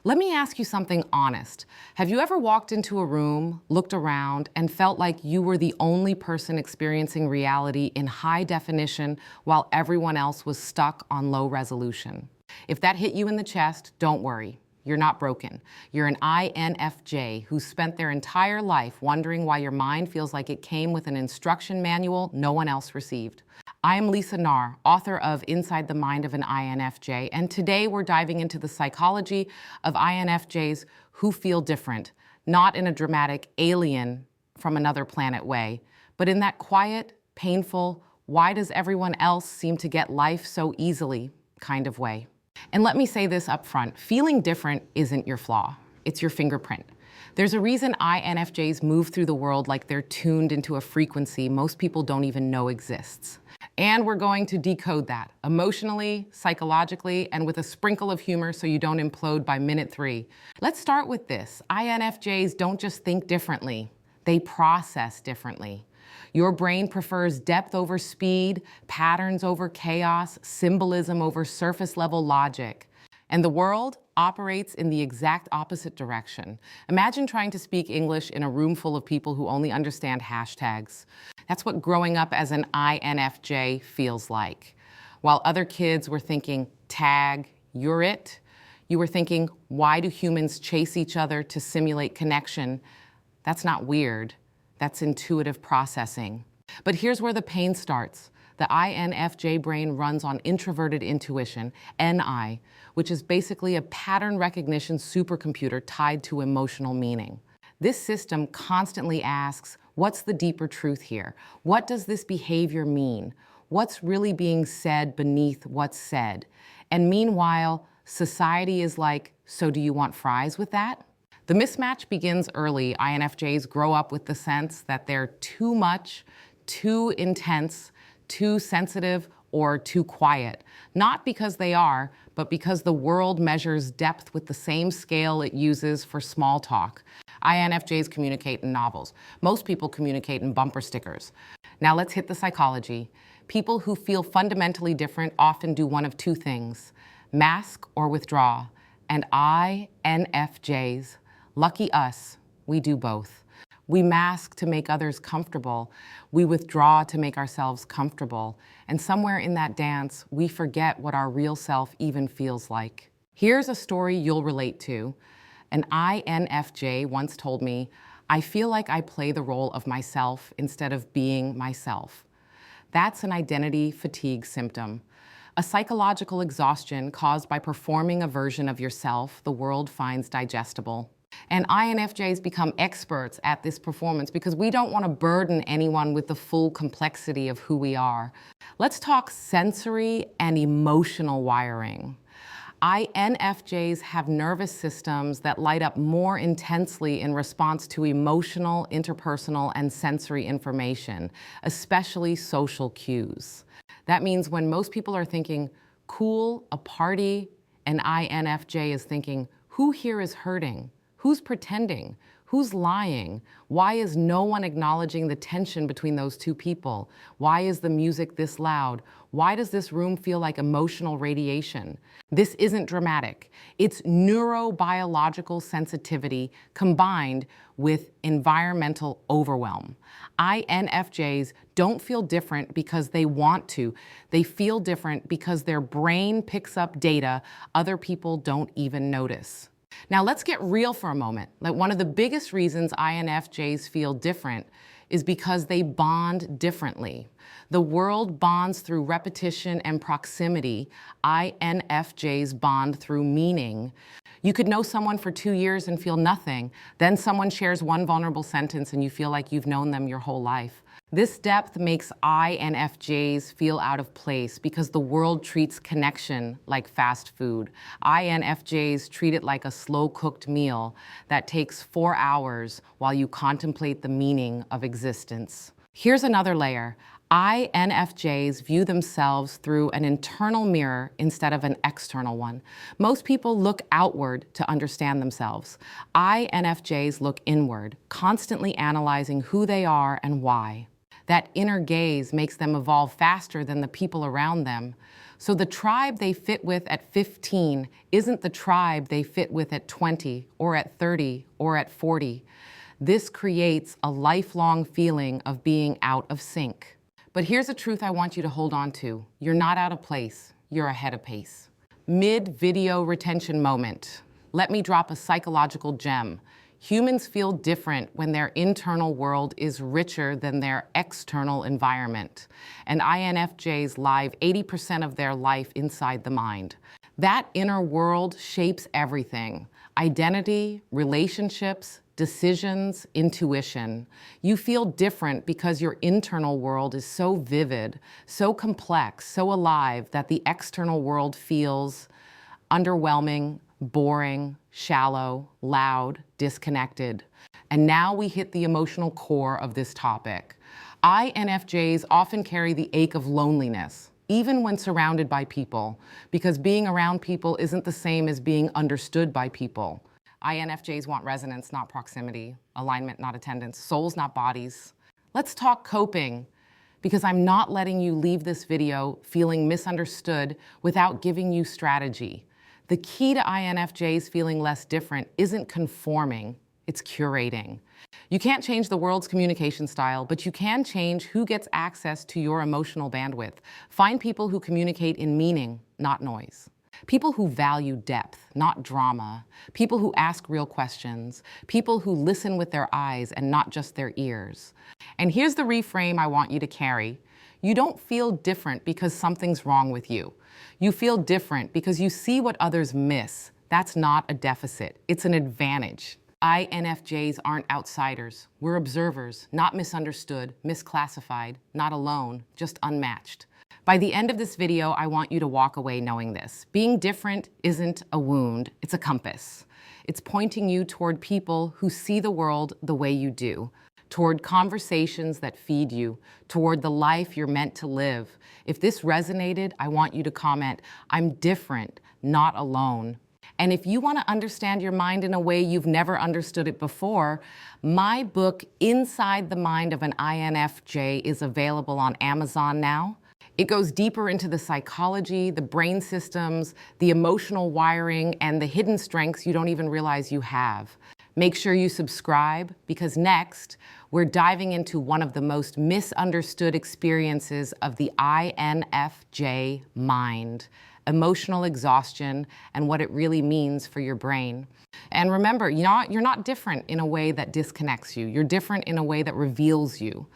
Let me ask you something honest. Have you ever walked into a room, looked around, and felt like you were the only person experiencing reality in high definition while everyone else was stuck on low resolution? If that hit you in the chest, don't worry. You're not broken. You're an INFJ who spent their entire life wondering why your mind feels like it came with an instruction manual no one else received. I am Lisa Nahr, author of Inside the Mind of an INFJ, and today we're diving into the psychology of INFJs who feel different, not in a dramatic alien from another planet way, but in that quiet, painful, why does everyone else seem to get life so easily kind of way. And let me say this up front, feeling different isn't your flaw, it's your fingerprint. There's a reason INFJs move through the world like they're tuned into a frequency most people don't even know exists. And we're going to decode that emotionally, psychologically, and with a sprinkle of humor so you don't implode by minute 3. Let's start with this. INFJs don't just think differently, they process differently. Your brain prefers depth over speed, patterns over chaos, symbolism over surface-level logic. And the world operates in the exact opposite direction. Imagine trying to speak English in a room full of people who only understand hashtags. That's what growing up as an INFJ feels like. While other kids were thinking, tag, you're it, you were thinking, why do humans chase each other to simulate connection? That's not weird. That's intuitive processing. But here's where the pain starts. The INFJ brain runs on introverted intuition, NI, which is basically a pattern recognition supercomputer tied to emotional meaning. This system constantly asks, what's the deeper truth here? What does this behavior mean? What's really being said beneath what's said? And meanwhile, society is like, so do you want fries with that? The mismatch begins early. INFJs grow up with the sense that they're too much, too intense, too sensitive, or too quiet. Not because they are, but because the world measures depth with the same scale it uses for small talk. INFJs communicate in novels. Most people communicate in bumper stickers. Now let's hit the psychology. People who feel fundamentally different often do one of two things: mask or withdraw. And INFJs, lucky us, we do both. We mask to make others comfortable. We withdraw to make ourselves comfortable. And somewhere in that dance, we forget what our real self even feels like. Here's a story you'll relate to. An INFJ once told me, I feel like I play the role of myself instead of being myself. That's an identity fatigue symptom, a psychological exhaustion caused by performing a version of yourself the world finds digestible. And INFJs become experts at this performance because we don't want to burden anyone with the full complexity of who we are. Let's talk sensory and emotional wiring. INFJs have nervous systems that light up more intensely in response to emotional, interpersonal, and sensory information, especially social cues. That means when most people are thinking, cool, a party, an INFJ is thinking, who here is hurting? Who's pretending? Who's lying? Why is no one acknowledging the tension between those two people? Why is the music this loud? Why does this room feel like emotional radiation? This isn't dramatic. It's neurobiological sensitivity combined with environmental overwhelm. INFJs don't feel different because they want to. They feel different because their brain picks up data other people don't even notice. Now let's get real for a moment. Like, one of the biggest reasons INFJs feel different is because they bond differently. The world bonds through repetition and proximity. INFJs bond through meaning. You could know someone for 2 years and feel nothing. Then someone shares one vulnerable sentence and you feel like you've known them your whole life. This depth makes INFJs feel out of place because the world treats connection like fast food. INFJs treat it like a slow-cooked meal that takes 4 hours while you contemplate the meaning of existence. Here's another layer. INFJs view themselves through an internal mirror instead of an external one. Most people look outward to understand themselves. INFJs look inward, constantly analyzing who they are and why. That inner gaze makes them evolve faster than the people around them. So the tribe they fit with at 15 isn't the tribe they fit with at 20 or at 30 or at 40. This creates a lifelong feeling of being out of sync. But here's a truth I want you to hold on to. You're not out of place, you're ahead of pace. Mid-video retention moment. Let me drop a psychological gem. Humans feel different when their internal world is richer than their external environment. And INFJs live 80% of their life inside the mind. That inner world shapes everything: identity, relationships, decisions, intuition. You feel different because your internal world is so vivid, so complex, so alive that the external world feels underwhelming, boring, shallow, loud, disconnected. And now we hit the emotional core of this topic. INFJs often carry the ache of loneliness, even when surrounded by people, because being around people isn't the same as being understood by people. INFJs want resonance, not proximity, alignment, not attendance, souls, not bodies. Let's talk coping, because I'm not letting you leave this video feeling misunderstood without giving you strategy. The key to INFJs feeling less different isn't conforming, it's curating. You can't change the world's communication style, but you can change who gets access to your emotional bandwidth. Find people who communicate in meaning, not noise. People who value depth, not drama. People who ask real questions. People who listen with their eyes and not just their ears. And here's the reframe I want you to carry. You don't feel different because something's wrong with you. You feel different because you see what others miss. That's not a deficit, it's an advantage. INFJs aren't outsiders. We're observers, not misunderstood, misclassified, not alone, just unmatched. By the end of this video, I want you to walk away knowing this. Being different isn't a wound, it's a compass. It's pointing you toward people who see the world the way you do, toward conversations that feed you, toward the life you're meant to live. If this resonated, I want you to comment, "I'm different, not alone." And if you want to understand your mind in a way you've never understood it before, my book, Inside the Mind of an INFJ, is available on Amazon now. It goes deeper into the psychology, the brain systems, the emotional wiring, and the hidden strengths you don't even realize you have. Make sure you subscribe, because next, we're diving into one of the most misunderstood experiences of the INFJ mind: emotional exhaustion and what it really means for your brain. And remember, you're not different in a way that disconnects you. You're different in a way that reveals you.